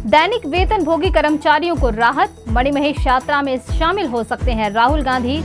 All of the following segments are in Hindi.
दैनिक वेतन भोगी कर्मचारियों को राहत, मणिमहेश यात्रा में शामिल हो सकते हैं राहुल गांधी।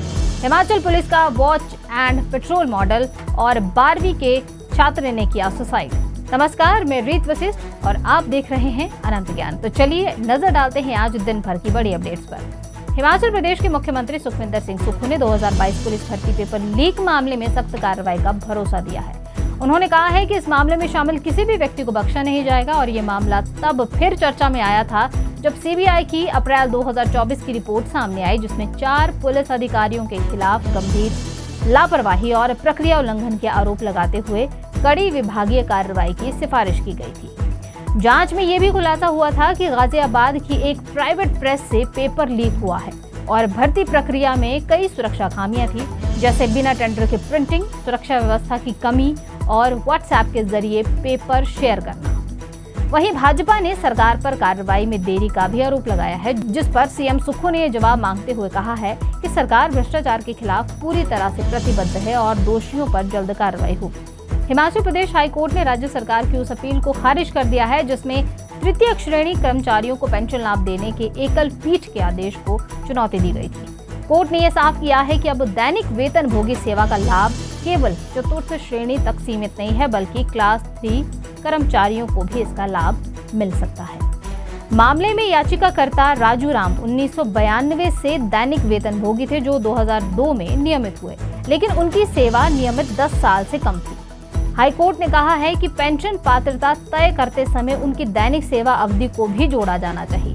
हिमाचल पुलिस का वॉच एंड पेट्रोल मॉडल और 12वीं के छात्र ने किया सुसाइड। नमस्कार, मैं रीत वशिष्ठ और आप देख रहे हैं अनंत ज्ञान। तो चलिए नजर डालते हैं आज दिन भर की बड़ी अपडेट्स पर। हिमाचल प्रदेश के मुख्यमंत्री सुखविंदर सिंह सुक्खू ने 2022 पुलिस भर्ती पेपर लीक मामले में सख्त कार्रवाई का भरोसा दिया है। उन्होंने कहा है कि इस मामले में शामिल किसी भी व्यक्ति को बख्शा नहीं जाएगा और ये मामला तब फिर चर्चा में आया था जब सीबीआई की अप्रैल 2024 की रिपोर्ट सामने आई, जिसमें 4 पुलिस अधिकारियों के खिलाफ गंभीर लापरवाही और प्रक्रिया उल्लंघन के आरोप लगाते हुए कड़ी विभागीय कार्रवाई की सिफारिश की गई थी। जांच में यह भी खुलासा हुआ था कि गाजियाबाद की एक प्राइवेट प्रेस से पेपर लीक हुआ है और भर्ती प्रक्रिया में कई सुरक्षा खामियां थी, जैसे बिना टेंडर के प्रिंटिंग, सुरक्षा व्यवस्था की कमी और व्हाट्सएप के जरिए पेपर शेयर करना। वहीं भाजपा ने सरकार पर कार्रवाई में देरी का भी आरोप लगाया है, जिस पर सीएम सुक्खू ने जवाब मांगते हुए कहा है कि सरकार भ्रष्टाचार के खिलाफ पूरी तरह से प्रतिबद्ध है और दोषियों पर जल्द कार्रवाई होगी। हिमाचल प्रदेश हाई कोर्ट ने राज्य सरकार की उस अपील को खारिज कर दिया है जिसमें तृतीय श्रेणी कर्मचारियों को पेंशन लाभ देने के एकल पीठ के आदेश को चुनौती दी गई थी। कोर्ट ने यह साफ किया है कि अब दैनिक वेतन भोगी सेवा का लाभ केवल चतुर्थ श्रेणी तक सीमित नहीं है, बल्कि क्लास 3 कर्मचारियों को भी इसका लाभ मिल सकता है। मामले में याचिकाकर्ता राजू राम 1992 से दैनिक वेतन भोगी थे, जो 2002 में नियमित हुए, लेकिन उनकी सेवा नियमित 10 साल से कम थी। हाईकोर्ट ने कहा है कि पेंशन पात्रता तय करते समय उनकी दैनिक सेवा अवधि को भी जोड़ा जाना चाहिए।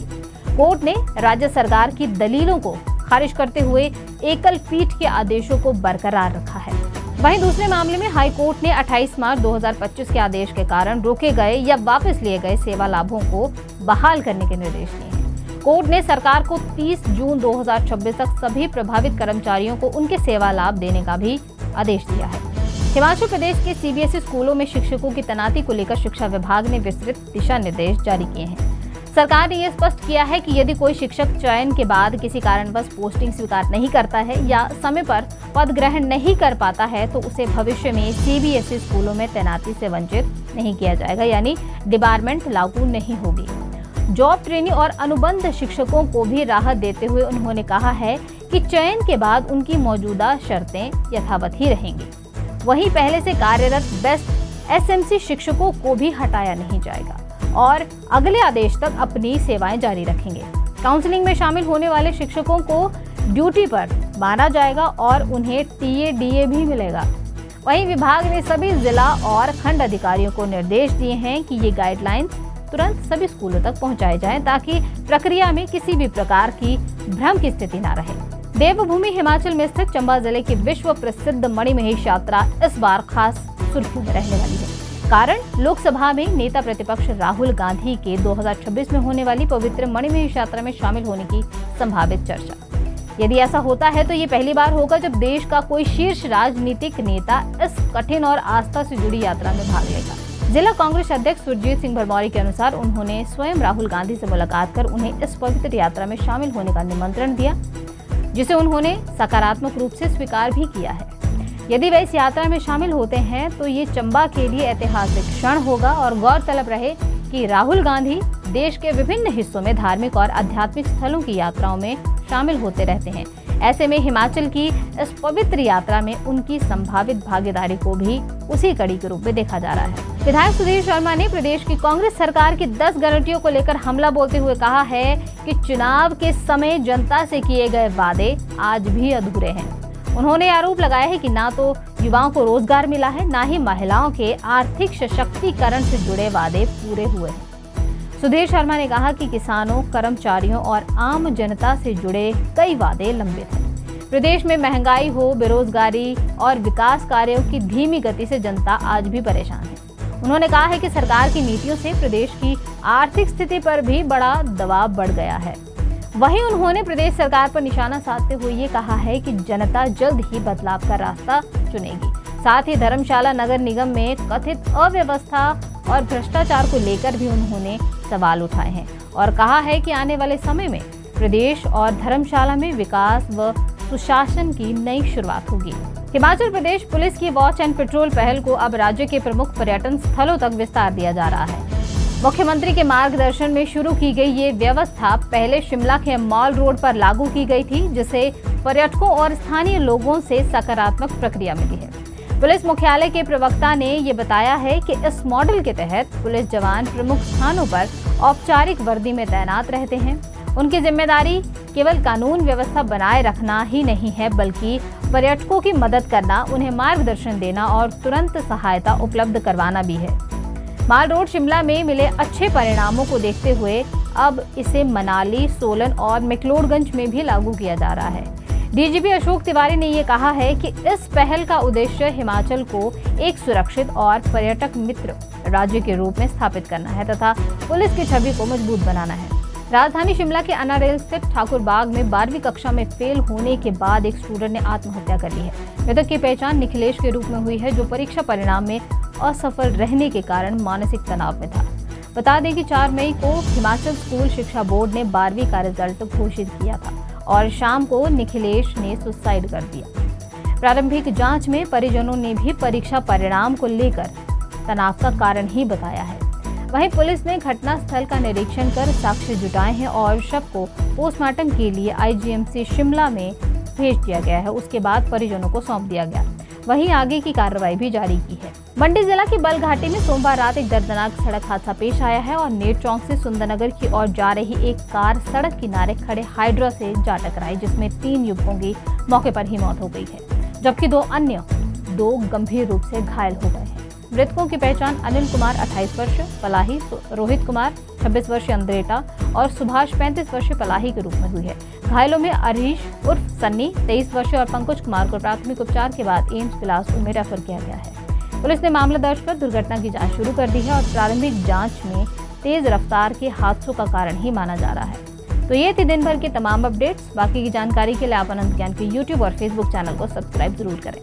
कोर्ट ने राज्य सरकार की दलीलों को खारिज करते हुए एकल पीठ के आदेशों को बरकरार रखा है। वहीं दूसरे मामले में हाई कोर्ट ने 28 मार्च 2025 के आदेश के कारण रोके गए या वापस लिए गए सेवा लाभों को बहाल करने के निर्देश दिए हैं। कोर्ट ने सरकार को 30 जून 2026 तक सभी प्रभावित कर्मचारियों को उनके सेवा लाभ देने का भी आदेश दिया है। हिमाचल प्रदेश के सीबीएसई स्कूलों में शिक्षकों की तैनाती को लेकर शिक्षा विभाग ने विस्तृत दिशा निर्देश जारी किए हैं। सरकार ने यह स्पष्ट किया है कि यदि कोई शिक्षक चयन के बाद किसी कारणवश पोस्टिंग स्वीकार नहीं करता है या समय पर पद ग्रहण नहीं कर पाता है, तो उसे भविष्य में सीबीएसई स्कूलों में तैनाती से वंचित नहीं किया जाएगा, यानी डिबारमेंट लागू नहीं होगी। जॉब ट्रेनी और अनुबंध शिक्षकों को भी राहत देते हुए उन्होंने कहा है कि चयन के बाद उनकी मौजूदा शर्तें यथावत ही रहेंगी। वहीं पहले से कार्यरत बेस्ट एसएमसी शिक्षकों को भी हटाया नहीं जाएगा और अगले आदेश तक अपनी सेवाएं जारी रखेंगे। काउंसलिंग में शामिल होने वाले शिक्षकों को ड्यूटी पर माना जाएगा और उन्हें टीए-डीए भी मिलेगा। वहीं विभाग ने सभी जिला और खंड अधिकारियों को निर्देश दिए हैं कि ये गाइडलाइंस तुरंत सभी स्कूलों तक पहुंचाए जाएं, ताकि प्रक्रिया में किसी भी प्रकार की भ्रम की स्थिति न रहे। देवभूमि हिमाचल में स्थित चंबा जिले की विश्व प्रसिद्ध मणिमहेश यात्रा इस बार खास सुर्खियों में रहने वाली है। कारण लोकसभा में नेता प्रतिपक्ष राहुल गांधी के 2026 में होने वाली पवित्र मणिमहेश यात्रा में शामिल होने की संभावित चर्चा। यदि ऐसा होता है तो ये पहली बार होगा जब देश का कोई शीर्ष राजनीतिक नेता इस कठिन और आस्था से जुड़ी यात्रा में भाग लेगा। जिला कांग्रेस अध्यक्ष सुरजीत सिंह भरमौरी के अनुसार उन्होंने स्वयं राहुल गांधी से मुलाकात कर उन्हें इस पवित्र यात्रा में शामिल होने का निमंत्रण दिया, जिसे उन्होंने सकारात्मक रूप से स्वीकार भी किया है। यदि वे इस यात्रा में शामिल होते हैं तो ये चंबा के लिए ऐतिहासिक क्षण होगा और गौरतलब रहे कि राहुल गांधी देश के विभिन्न हिस्सों में धार्मिक और आध्यात्मिक स्थलों की यात्राओं में शामिल होते रहते हैं। ऐसे में हिमाचल की इस पवित्र यात्रा में उनकी संभावित भागीदारी को भी उसी कड़ी के रूप में देखा जा रहा है। विधायक सुधीर शर्मा ने प्रदेश की कांग्रेस सरकार की 10 गारंटियों को लेकर हमला बोलते हुए कहा है कि चुनाव के समय जनता से किए गए वादे आज भी अधूरे हैं। उन्होंने आरोप लगाया है कि ना तो युवाओं को रोजगार मिला है, ना ही महिलाओं के आर्थिक सशक्तिकरण से जुड़े वादे पूरे हुए हैं। सुधीर शर्मा ने कहा कि किसानों, कर्मचारियों और आम जनता से जुड़े कई वादे लंबित हैं। प्रदेश में महंगाई हो, बेरोजगारी और विकास कार्यों की धीमी गति से जनता आज भी परेशान है। उन्होंने कहा है कि सरकार की नीतियों से प्रदेश की आर्थिक स्थिति पर भी बड़ा दबाव बढ़ गया है। वहीं उन्होंने प्रदेश सरकार पर निशाना साधते हुए ये कहा है कि जनता जल्द ही बदलाव का रास्ता चुनेगी। साथ ही धर्मशाला नगर निगम में कथित अव्यवस्था और भ्रष्टाचार को लेकर भी उन्होंने सवाल उठाए हैं और कहा है कि आने वाले समय में प्रदेश और धर्मशाला में विकास व सुशासन की नई शुरुआत होगी। हिमाचल प्रदेश पुलिस की वॉच एंड पेट्रोल पहल को अब राज्य के प्रमुख पर्यटन स्थलों तक विस्तार दिया जा रहा है। मुख्यमंत्री के मार्गदर्शन में शुरू की गई ये व्यवस्था पहले शिमला के मॉल रोड पर लागू की गई थी, जिसे पर्यटकों और स्थानीय लोगों से सकारात्मक प्रतिक्रिया मिली है। पुलिस मुख्यालय के प्रवक्ता ने ये बताया है कि इस मॉडल के तहत पुलिस जवान प्रमुख स्थानों पर औपचारिक वर्दी में तैनात रहते हैं। उनकी जिम्मेदारी केवल कानून व्यवस्था बनाए रखना ही नहीं है, बल्कि पर्यटकों की मदद करना, उन्हें मार्गदर्शन देना और तुरंत सहायता उपलब्ध करवाना भी है। माल रोड शिमला में मिले अच्छे परिणामों को देखते हुए अब इसे मनाली, सोलन और मैक्लोडगंज में भी लागू किया जा रहा है। डीजीपी अशोक तिवारी ने ये कहा है कि इस पहल का उद्देश्य हिमाचल को एक सुरक्षित और पर्यटक मित्र राज्य के रूप में स्थापित करना है तथा पुलिस की छवि को मजबूत बनाना है। राजधानी शिमला के अन्ना रेल स्थित ठाकुर बाग में 12वीं कक्षा में फेल होने के बाद एक स्टूडेंट ने आत्महत्या कर ली है। मृतक की पहचान निखिलेश के रूप में हुई है, जो परीक्षा परिणाम में असफल रहने के कारण मानसिक तनाव में था। बता दें कि 4 मई को हिमाचल स्कूल शिक्षा बोर्ड ने 12वीं का रिजल्ट घोषित किया था और शाम को निखिलेश ने सुसाइड कर दिया। प्रारंभिक जांच में परिजनों ने भी परीक्षा परिणाम को लेकर तनाव का कारण ही बताया है। वहीं पुलिस ने घटनास्थल का निरीक्षण कर साक्ष्य जुटाए हैं और शव को पोस्टमार्टम के लिए आईजीएमसी शिमला में भेज दिया गया है। उसके बाद परिजनों को सौंप दिया गया। वहीं आगे की कार्रवाई भी जारी की है। मंडी जिला की बलघाटी में सोमवार रात एक दर्दनाक सड़क हादसा पेश आया है और नेर चौक से सुंदरनगर की ओर जा रही एक कार सड़क किनारे खड़े हाइड्रा से जा टकराई, जिसमें 3 युवकों की मौके पर ही मौत हो गई है, जबकि 2 गंभीर रूप से घायल हो गए हैं। मृतकों की पहचान अनिल कुमार 28 वर्ष पलाही, रोहित कुमार 26 वर्षीय अंद्रेटा और सुभाष 35 वर्षीय पलाही के रूप में हुई है। घायलों में अरीश उर्फ सन्नी 23 वर्षीय और पंकज कुमार को प्राथमिक उपचार के बाद एम्स बिलासपुर में रेफर किया गया है। पुलिस ने मामला दर्ज कर दुर्घटना की जांच शुरू कर दी है और प्रारंभिक जांच में तेज रफ्तार के हादसों का कारण ही माना जा रहा है। तो ये थी दिन भर के तमाम अपडेट्स। बाकी की जानकारी के लिए आप अनंत ज्ञान के यूट्यूब और फेसबुक चैनल को सब्सक्राइब जरूर करें।